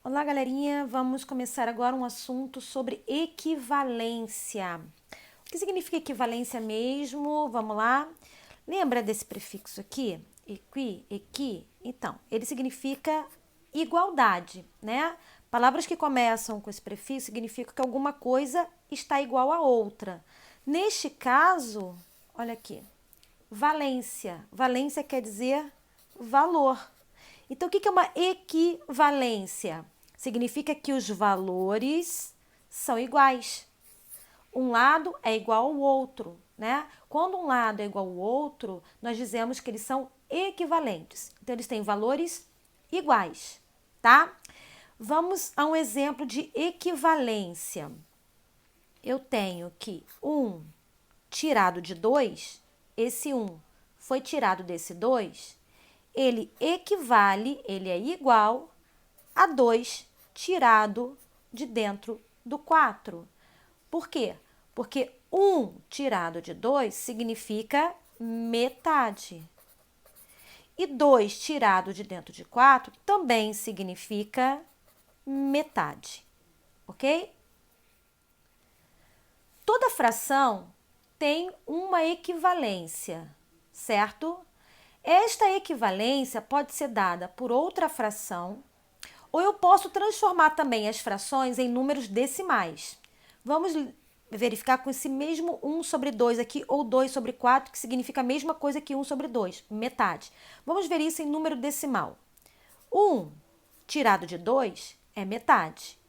Olá, galerinha! Vamos começar agora um assunto sobre equivalência. O que significa equivalência mesmo? Vamos lá. Lembra desse prefixo aqui? Equi, equi? Então, ele significa igualdade, né? Palavras que começam com esse prefixo significam que alguma coisa está igual a outra. Neste caso, olha aqui, valência. Valência quer dizer valor. Então, o que é uma equivalência? Significa que os valores são iguais. Um lado é igual ao outro, né? Quando um lado é igual ao outro, nós dizemos que eles são equivalentes. Então, eles têm valores iguais, tá? Vamos a um exemplo de equivalência. Eu tenho que 1 tirado de 2, esse 1 foi tirado desse 2, ele equivale, ele é igual a 2 tirado de dentro do 4. Por quê? Porque 1 tirado de 2 significa metade. E 2 tirado de dentro de 4 também significa metade. Ok? Toda fração tem uma equivalência, certo? Esta equivalência pode ser dada por outra fração, ou eu posso transformar também as frações em números decimais. Vamos verificar com esse mesmo 1 sobre 2 aqui, ou 2 sobre 4, que significa a mesma coisa que 1 sobre 2, metade. Vamos ver isso em número decimal. 1 tirado de 2 é metade.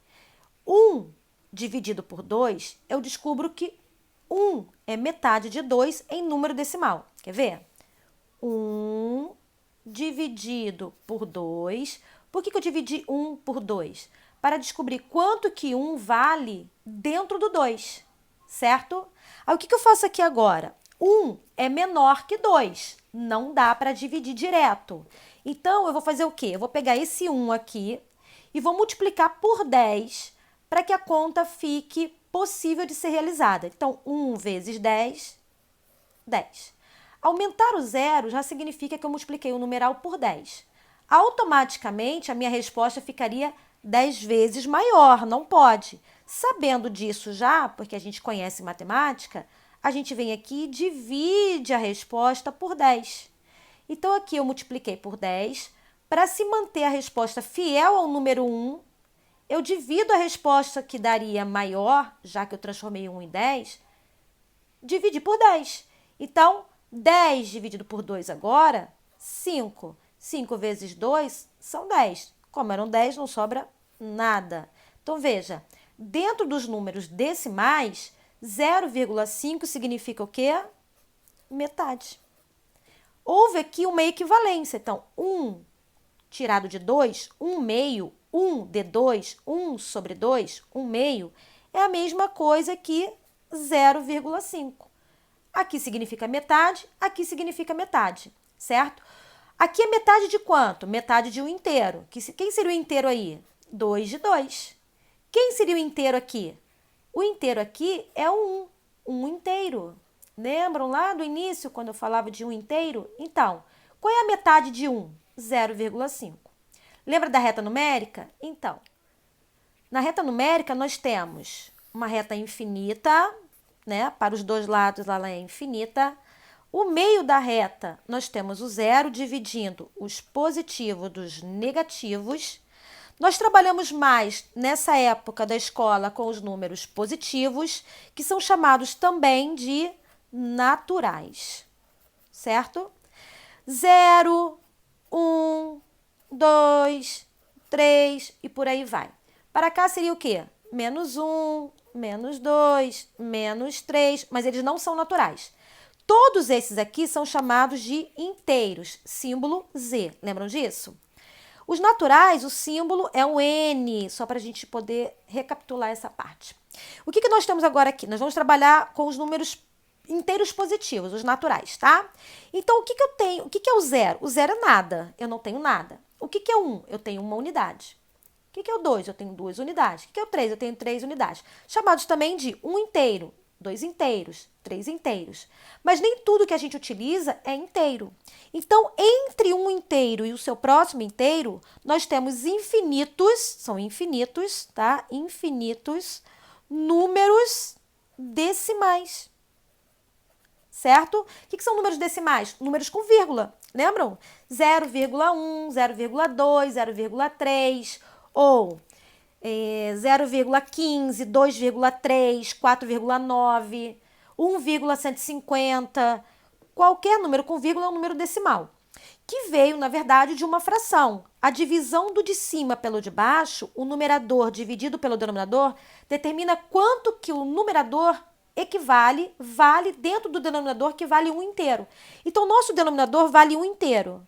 1 dividido por 2, eu descubro que 1 é metade de 2 em número decimal. Quer ver? 1 dividido por 2. Por que eu dividi 1 por 2? Para descobrir quanto que 1 vale dentro do 2, certo? Aí o que eu faço aqui agora? 1 é menor que 2, não dá para dividir direto. Então, eu vou fazer o quê? Eu vou pegar esse 1 aqui e vou multiplicar por 10 para que a conta fique possível de ser realizada. Então, 1 vezes 10, 10. Aumentar o zero já significa que eu multipliquei o numeral por 10. Automaticamente, a minha resposta ficaria 10 vezes maior, não pode. Sabendo disso já, porque a gente conhece matemática, a gente vem aqui e divide a resposta por 10. Então, aqui eu multipliquei por 10. Para se manter a resposta fiel ao número 1, eu divido a resposta que daria maior, já que eu transformei 1 em 10, dividi por 10. Então, 10 dividido por 2 agora, 5. 5 vezes 2 são 10. Como eram 10, não sobra nada. Então, veja, dentro dos números decimais, 0,5 significa o quê? Metade. Houve aqui uma equivalência. Então, 1 tirado de 2, 1 meio, 1 de 2, 1 sobre 2, 1 meio, é a mesma coisa que 0,5. Aqui significa metade, aqui significa metade, certo? Aqui é metade de quanto? Metade de um inteiro. Quem seria o inteiro aí? 2 de 2. Quem seria o inteiro aqui? O inteiro aqui é o 1, um inteiro. Lembram lá do início, quando eu falava de um inteiro? Então, qual é a metade de 1? 0,5. Lembra da reta numérica? Então, na reta numérica nós temos uma reta infinita, né? Para os dois lados ela é infinita. O meio da reta nós temos o zero dividindo os positivos dos negativos. Nós trabalhamos mais nessa época da escola com os números positivos, que são chamados também de naturais, certo? 0, 1, 2, 3 e por aí vai. Para cá seria o quê? Menos 1, menos 2, menos 3, mas eles não são naturais. Todos esses aqui são chamados de inteiros, símbolo Z. Lembram disso? Os naturais, o símbolo é um N, só para a gente poder recapitular essa parte. O que nós temos agora aqui? Nós vamos trabalhar com os números inteiros positivos, os naturais, tá? Então, o que eu tenho? O que é o zero? O zero é nada, eu não tenho nada. O que é o 1? Eu tenho uma unidade. O que é o 2? Eu tenho 2 unidades. O que é o 3? Eu tenho 3 unidades. Chamados também de um inteiro. 2 inteiros, 3 inteiros. Mas nem tudo que a gente utiliza é inteiro. Então, entre um inteiro e o seu próximo inteiro, nós temos infinitos, são infinitos, tá? Infinitos números decimais. Certo? O que são números decimais? Números com vírgula, lembram? 0,1, 0,2, 0,3 ou 0,15, 2,3, 4,9, 1,150. Qualquer número com vírgula é um número decimal, que veio, na verdade, de uma fração. A divisão do de cima pelo de baixo, o numerador dividido pelo denominador, determina quanto que o numerador vale dentro do denominador, que vale um inteiro. Então, o nosso denominador vale um inteiro.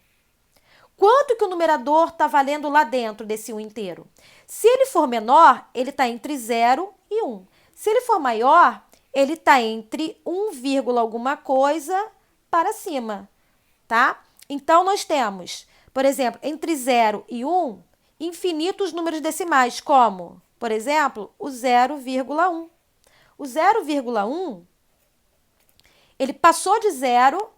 Quanto que o numerador está valendo lá dentro desse 1 inteiro? Se ele for menor, ele está entre 0 e 1. Se ele for maior, ele está entre 1, alguma coisa para cima, tá? Então, nós temos, por exemplo, entre 0 e 1, infinitos números decimais, como, por exemplo, o 0,1. O 0,1, ele passou de 0,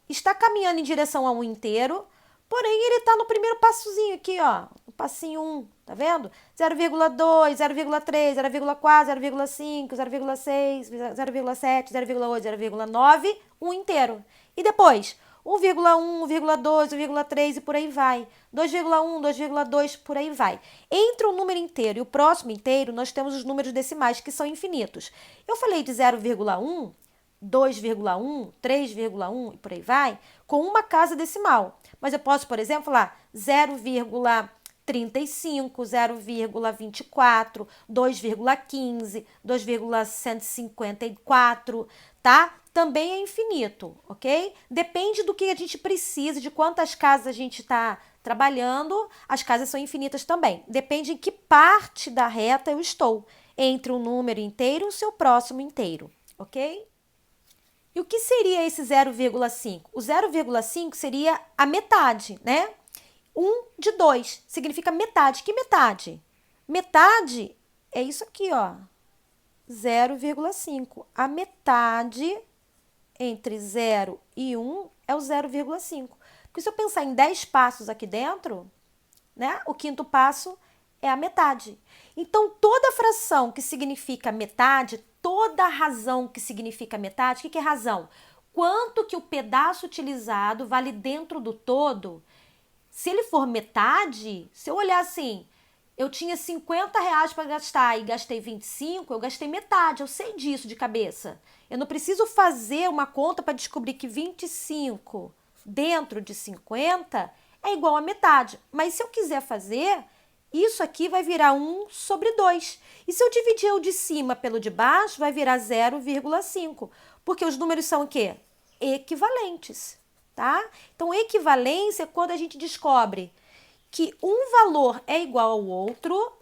está caminhando em direção a 1 inteiro, porém ele está no primeiro passozinho aqui, ó, o passinho 1, tá vendo? 0,2, 0,3, 0,4, 0,5, 0,6, 0,7, 0,8, 0,9, 1 inteiro. E depois, 1,1, 1,2, 1,3 e por aí vai. 2,1, 2,2, por aí vai. Entre o número inteiro e o próximo inteiro, nós temos os números decimais, que são infinitos. Eu falei de 0,1, 2,1, 3,1 e por aí vai, com uma casa decimal. Mas eu posso, por exemplo, falar 0,35, 0,24, 2,15, 2,154, tá? Também é infinito, ok? Depende do que a gente precisa, de quantas casas a gente está trabalhando, as casas são infinitas também. Depende em que parte da reta eu estou, entre um número inteiro e o seu próximo inteiro, ok? E o que seria esse 0,5? O 0,5 seria a metade, né? 1 de 2 significa metade. Que metade? Metade é isso aqui, ó. 0,5. A metade entre 0 e 1 é o 0,5. Porque se eu pensar em 10 passos aqui dentro, né? O quinto passo é a metade. Então, toda fração que significa metade, toda razão que significa metade, o que é razão? Quanto que o pedaço utilizado vale dentro do todo? Se ele for metade, se eu olhar assim, eu tinha 50 reais para gastar e gastei 25, eu gastei metade, eu sei disso de cabeça. Eu não preciso fazer uma conta para descobrir que 25 dentro de 50 é igual a metade. Mas se eu quiser fazer, isso aqui vai virar 1 sobre 2. E se eu dividir o de cima pelo de baixo, vai virar 0,5. Porque os números são o quê? Equivalentes, tá? Então, equivalência é quando a gente descobre que um valor é igual ao outro,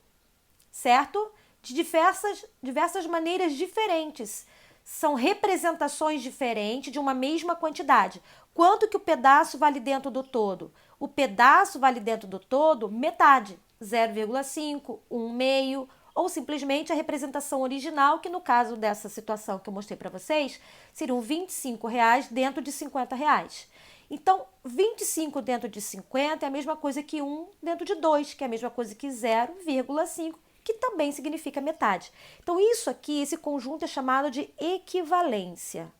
certo? De diversas maneiras diferentes. São representações diferentes de uma mesma quantidade. Quanto que o pedaço vale dentro do todo? O pedaço vale dentro do todo metade. 0,5, 1 meio, ou simplesmente a representação original, que no caso dessa situação que eu mostrei para vocês, seriam 25 reais dentro de 50 reais. Então, 25 dentro de 50 é a mesma coisa que 1 dentro de 2, que é a mesma coisa que 0,5, que também significa metade. Então, isso aqui, esse conjunto é chamado de equivalência,